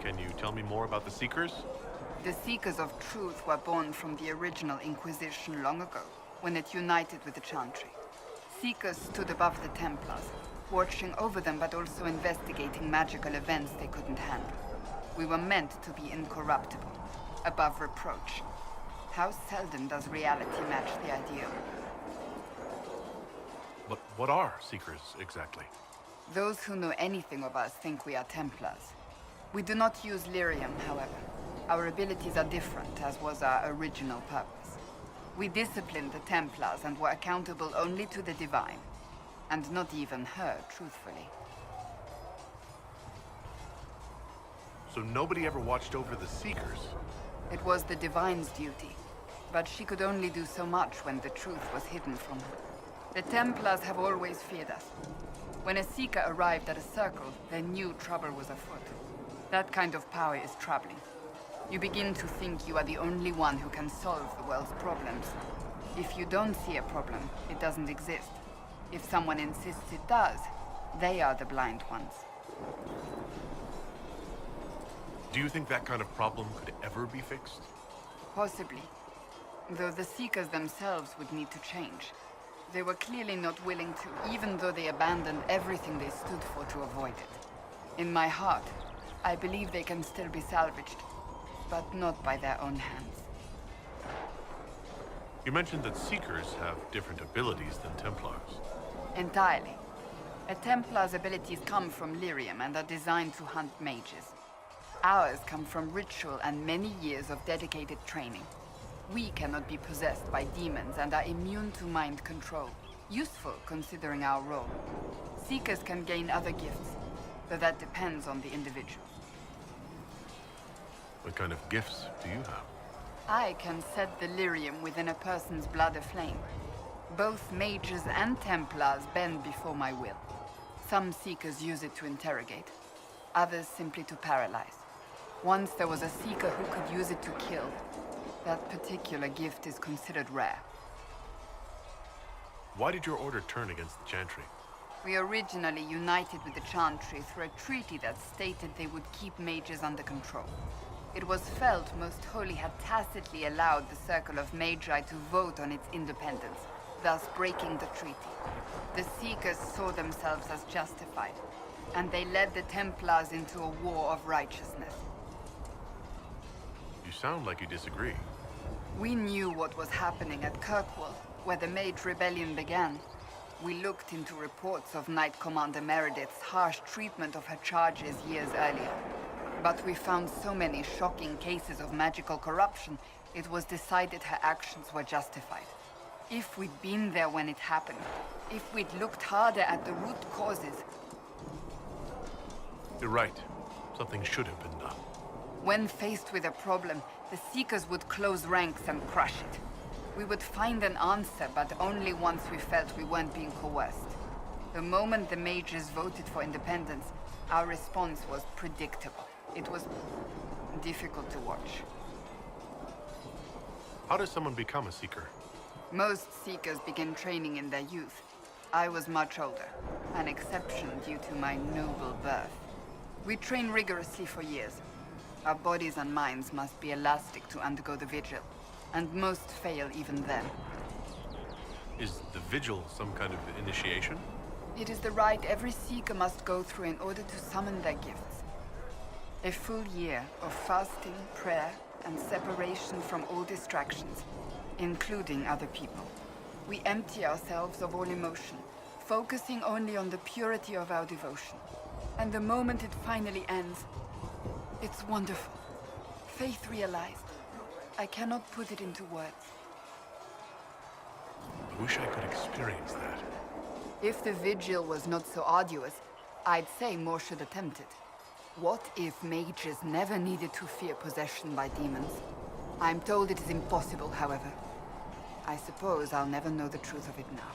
Can you tell me more about the Seekers? The Seekers of Truth were born from the original Inquisition long ago, when it united with the Chantry. Seekers stood above the Templars, watching over them but also investigating magical events they couldn't handle. We were meant to be incorruptible, above reproach. How seldom does reality match the ideal? But what are Seekers, exactly? Those who know anything of us think we are Templars. We do not use lyrium, however. Our abilities are different, as was our original purpose. We disciplined the Templars and were accountable only to the Divine. And not even her, truthfully. So nobody ever watched over the Seekers? It was the Divine's duty. But she could only do so much when the truth was hidden from her. The Templars have always feared us. When a Seeker arrived at a circle, they knew trouble was afoot. That kind of power is troubling. You begin to think you are the only one who can solve the world's problems. If you don't see a problem, it doesn't exist. If someone insists it does, they are the blind ones. Do you think that kind of problem could ever be fixed? Possibly. Though the Seekers themselves would need to change. They were clearly not willing to, even though they abandoned everything they stood for to avoid it. In my heart, I believe they can still be salvaged, but not by their own hands. You mentioned that Seekers have different abilities than Templars. Entirely. A Templar's abilities come from lyrium and are designed to hunt mages. Ours come from ritual and many years of dedicated training. We cannot be possessed by demons and are immune to mind control. Useful considering our role. Seekers can gain other gifts, though that depends on the individual. What kind of gifts do you have? I can set the lyrium within a person's blood aflame. Both mages and Templars bend before my will. Some Seekers use it to interrogate, others simply to paralyze. Once there was a Seeker who could use it to kill. That particular gift is considered rare. Why did your order turn against the Chantry? We originally united with the Chantry through a treaty that stated they would keep mages under control. It was felt Most Holy had tacitly allowed the Circle of Magi to vote on its independence, thus breaking the treaty. The Seekers saw themselves as justified, and they led the Templars into a war of righteousness. You sound like you disagree. We knew what was happening at Kirkwall, where the Mage Rebellion began. We looked into reports of Knight Commander Meredith's harsh treatment of her charges years earlier. But we found so many shocking cases of magical corruption, it was decided her actions were justified. If we'd been there when it happened, if we'd looked harder at the root causes... You're right. Something should have been done. When faced with a problem, the Seekers would close ranks and crush it. We would find an answer, but only once we felt we weren't being coerced. The moment the mages voted for independence, our response was predictable. It was difficult to watch. How does someone become a Seeker? Most Seekers begin training in their youth. I was much older, an exception due to my noble birth. We train rigorously for years. Our bodies and minds must be elastic to undergo the vigil, and most fail even then. Is the vigil some kind of initiation? It is the rite every Seeker must go through in order to summon their gifts. A full year of fasting, prayer, and separation from all distractions, including other people. We empty ourselves of all emotion, focusing only on the purity of our devotion. And the moment it finally ends, it's wonderful. Faith realized. I cannot put it into words. I wish I could experience that. If the vigil was not so arduous, I'd say more should attempt it. What if mages never needed to fear possession by demons? I'm told it is impossible, however. I suppose I'll never know the truth of it now.